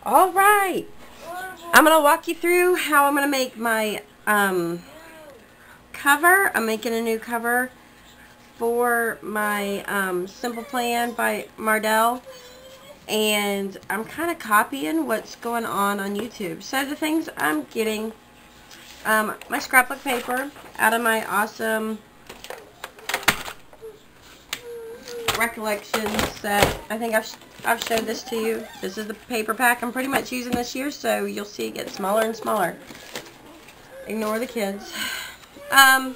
Alright, I'm going to walk you through how I'm going to make my cover. I'm making a new cover for my Simple Plan by Mardel. And I'm kind of copying what's going on YouTube. So the things I'm getting, my scrapbook paper out of my Awesome Recollections set. I think I've showed this to you. This is the paper pack I'm pretty much using this year, so you'll see it get smaller and smaller. Ignore the kids. I'm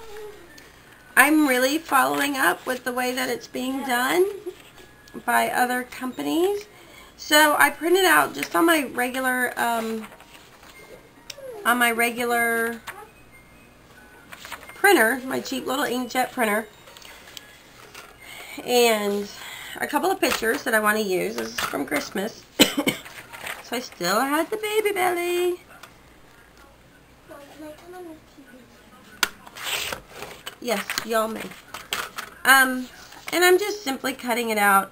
really following up with the way that it's being done by other companies. So I printed out just on my regular printer, my cheap little inkjet printer, and a couple of pictures that I want to use. This is from Christmas. So I still had the baby belly. Yes, y'all may. And I'm just simply cutting it out.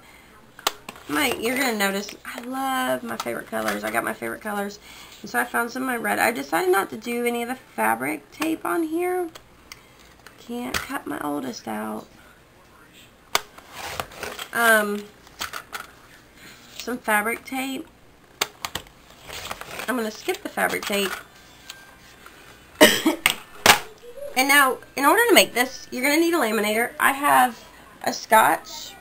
You're going to notice, I love my favorite colors. I got my favorite colors. And so I found some of my red. I decided not to do any of the fabric tape on here. Can't cut my oldest out. Some fabric tape. I'm going to skip the fabric tape. And now, in order to make this, you're going to need a laminator. I have a Scotch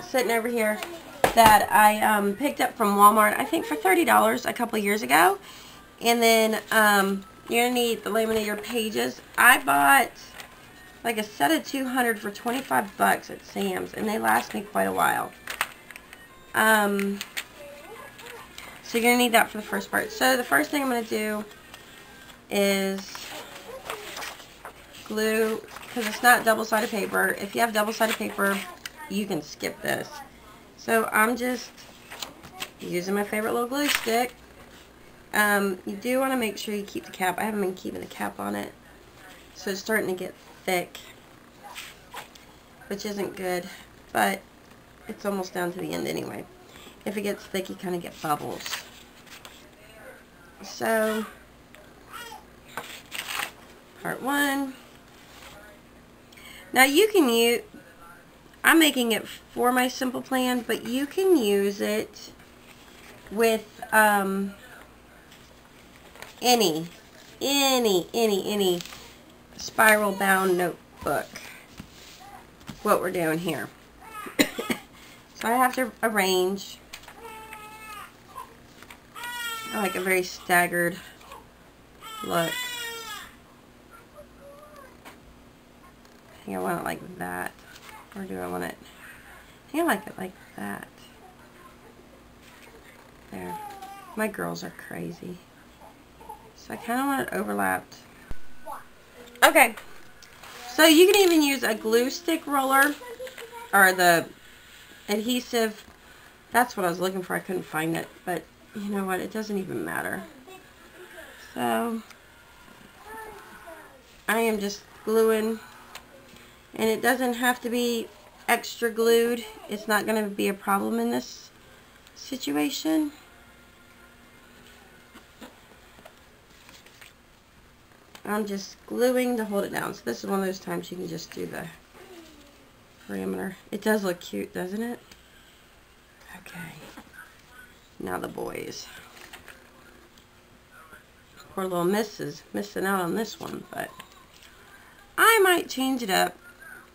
sitting over here that I picked up from Walmart, I think for $30 a couple years ago. And then you're going to need the laminator pages. I bought like a set of 200 for 25 bucks at Sam's, and they last me quite a while. So you're going to need that for the first part. So the first thing I'm going to do is glue, because it's not double-sided paper. If you have double-sided paper, you can skip this. So I'm just using my favorite little glue stick. You do want to make sure you keep the cap. I haven't been keeping the cap on it, so it's starting to get thick, which isn't good, but it's almost down to the end anyway. If it gets thick, you kind of get bubbles. So part one. Now you can use, I'm making it for my Simple Plan, but you can use it with any spiral bound notebook. What we're doing here. So I have to arrange. I like a very staggered look. I think I want it like that. Or do I want it? I think I like it like that. There. My girls are crazy. So I kind of want it overlapped. Okay. So you can even use a glue stick roller. Or the adhesive. That's what I was looking for. I couldn't find it. But you know what? It doesn't even matter. So I am just gluing. And it doesn't have to be extra glued. It's not going to be a problem in this situation. I'm just gluing to hold it down. So this is one of those times you can just do the perimeter. It does look cute, doesn't it? Okay. Now the boys. Poor little Miss is missing out on this one, but I might change it up.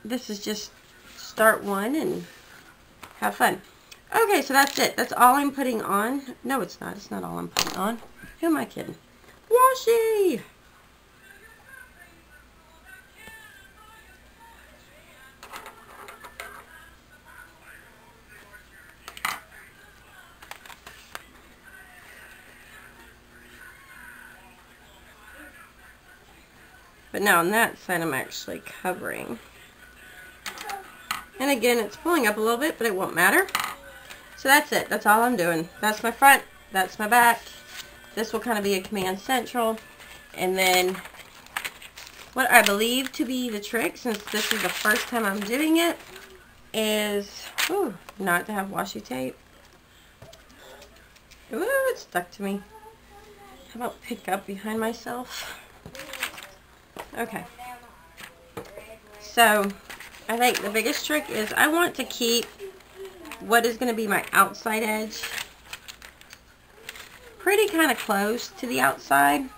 This is just start one and have fun. Okay, so that's it. That's all I'm putting on. No, it's not. It's not all I'm putting on. Who am I kidding? Washi! But now on that side I'm actually covering. And again, it's pulling up a little bit, but it won't matter. So that's it. That's all I'm doing. That's my front. That's my back. This will kind of be a command central. And then what I believe to be the trick, since this is the first time I'm doing it, is not to have washi tape. Ooh, it stuck to me. How about pick up behind myself? Okay. So, I think the biggest trick is I want to keep what is going to be my outside edge pretty kind of close to the outside.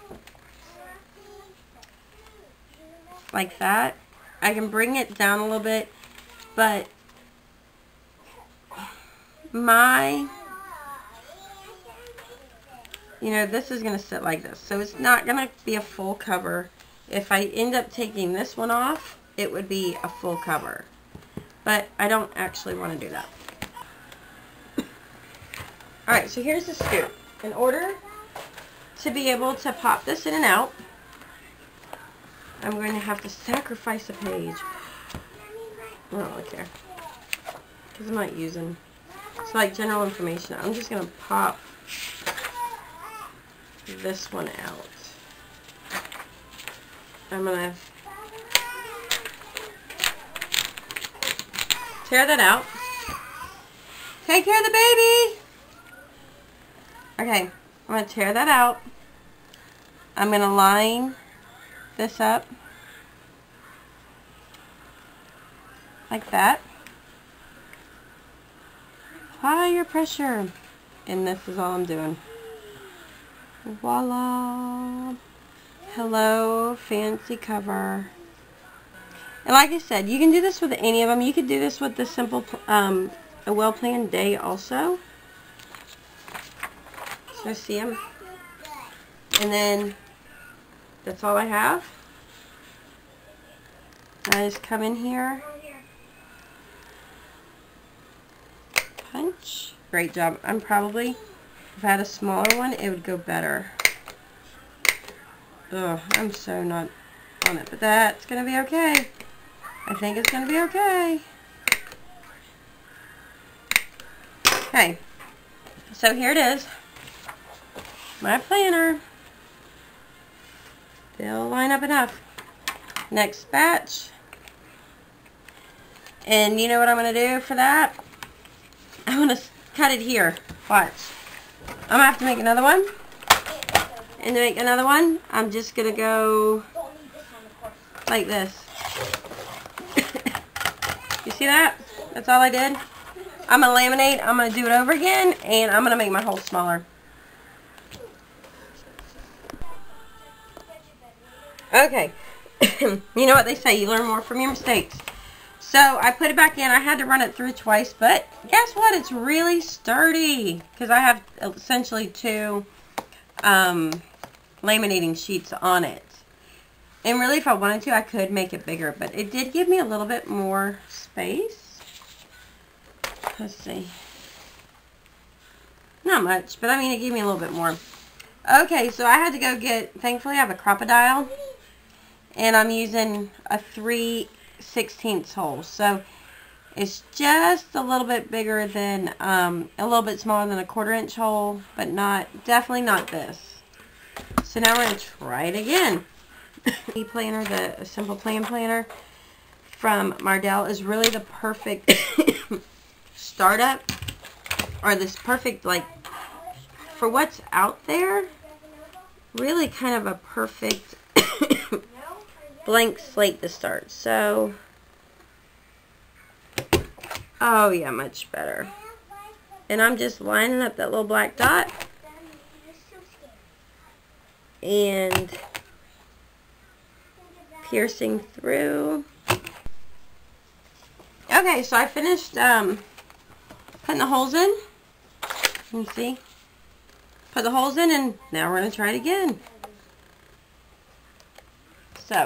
Like that. I can bring it down a little bit, but this is going to sit like this. So it's not going to be a full cover. If I end up taking this one off, it would be a full cover. But I don't actually want to do that. Alright, so here's the scoop. In order to be able to pop this in and out, I'm going to have to sacrifice a page. I don't really care, because I'm not using, it's like general information. I'm just going to pop this one out. I'm going to tear that out. Take care of the baby! Okay, I'm going to tear that out. I'm going to line this up like that. Apply your pressure. And this is all I'm doing. Voila. Hello, fancy cover. And like I said, you can do this with any of them. You could do this with the simple, a well-planned day also. So see them. And then that's all I have. I just come in here. Punch. Great job. If I had a smaller one, it would go better. Ugh, I'm so not on it. But that's going to be okay. I think it's going to be okay. Okay. So here it is. My planner. They'll line up enough. Next batch. And you know what I'm going to do for that? I'm going to cut it here. Watch. I'm going to have to make another one. And to make another one, I'm just going to go like this. You see that? That's all I did. I'm going to laminate. I'm going to do it over again. And I'm going to make my hole smaller. Okay. You know what they say, you learn more from your mistakes. So I put it back in. I had to run it through twice, but guess what? It's really sturdy because I have essentially two laminating sheets on it. And really, if I wanted to, I could make it bigger, but it did give me a little bit more space. Let's see. Not much, but I mean, it gave me a little bit more. Okay, so I had to go get, thankfully I have a crocodile. And I'm using a 3/16 hole. So it's just a little bit bigger than, a little bit smaller than a 1/4 inch hole, but definitely not this. So now we're going to try it again. The planner, the Simple Plan Planner from Mardel is really the perfect startup, or this perfect, like, for what's out there, really kind of a perfect blank slate to start. So, oh yeah, much better. And I'm just lining up that little black dot and piercing through. Okay, so I finished putting the holes in. You can see. Put the holes in, and now we're going to try it again. So,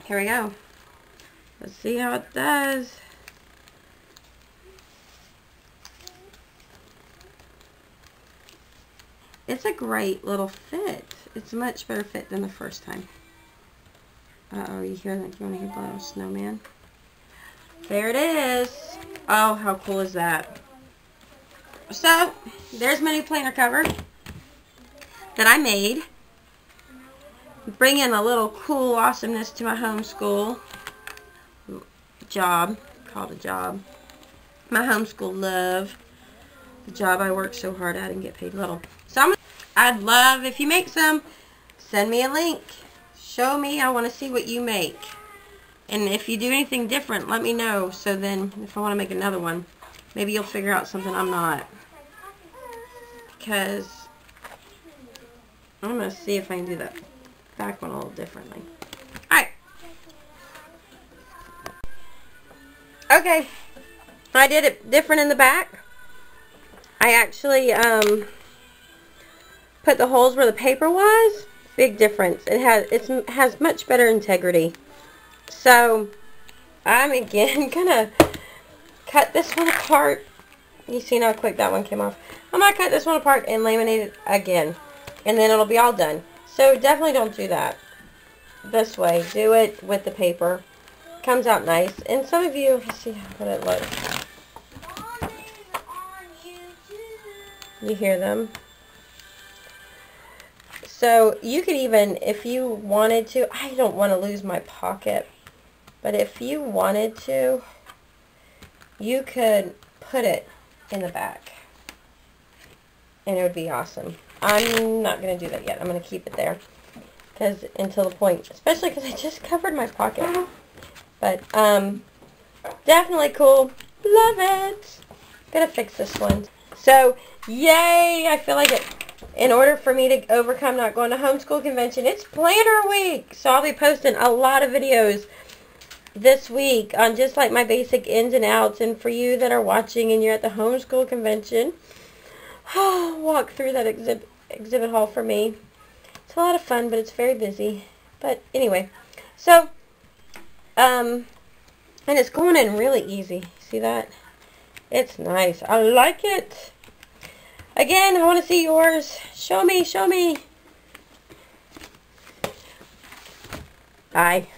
here we go. Let's see how it does. It's a great little fit. It's a much better fit than the first time. Uh-oh, you hear that? You want to hear the little snowman? There it is. Oh, how cool is that? So, there's my new planner cover that I made. Bringing a little cool awesomeness to my homeschool job. Called a job. My homeschool love. the job I work so hard at and get paid little. So I'd love if you make some, send me a link. Show me. I want to see what you make. And if you do anything different, let me know. So then if I want to make another one, maybe you'll figure out something I'm not. Because I'm going to see if I can do that back one a little differently. Alright. Okay. I did it different in the back. I actually put the holes where the paper was. Big difference. It has much better integrity. So I'm again gonna cut this one apart. You see how quick that one came off. I'm gonna cut this one apart and laminate it again, and then it'll be all done. So definitely don't do that this way. Do it with the paper. Comes out nice. And some of you, let's see how it looks. You hear them? So you could even, if you wanted to, I don't want to lose my pocket, but if you wanted to, you could put it in the back, and it would be awesome. I'm not going to do that yet. I'm going to keep it there, because until the point, especially because I just covered my pocket. But definitely cool. Love it. Gonna fix this one. So yay! I feel like it. In order for me to overcome not going to homeschool convention, it's planner week. So I'll be posting a lot of videos this week on just like my basic ins and outs. And for you that are watching and you're at the homeschool convention, walk through that exhibit hall for me. It's a lot of fun, but it's very busy. But anyway, so, and it's going in really easy. See that? It's nice. I like it. Again, I want to see yours. Show me, show me. Bye.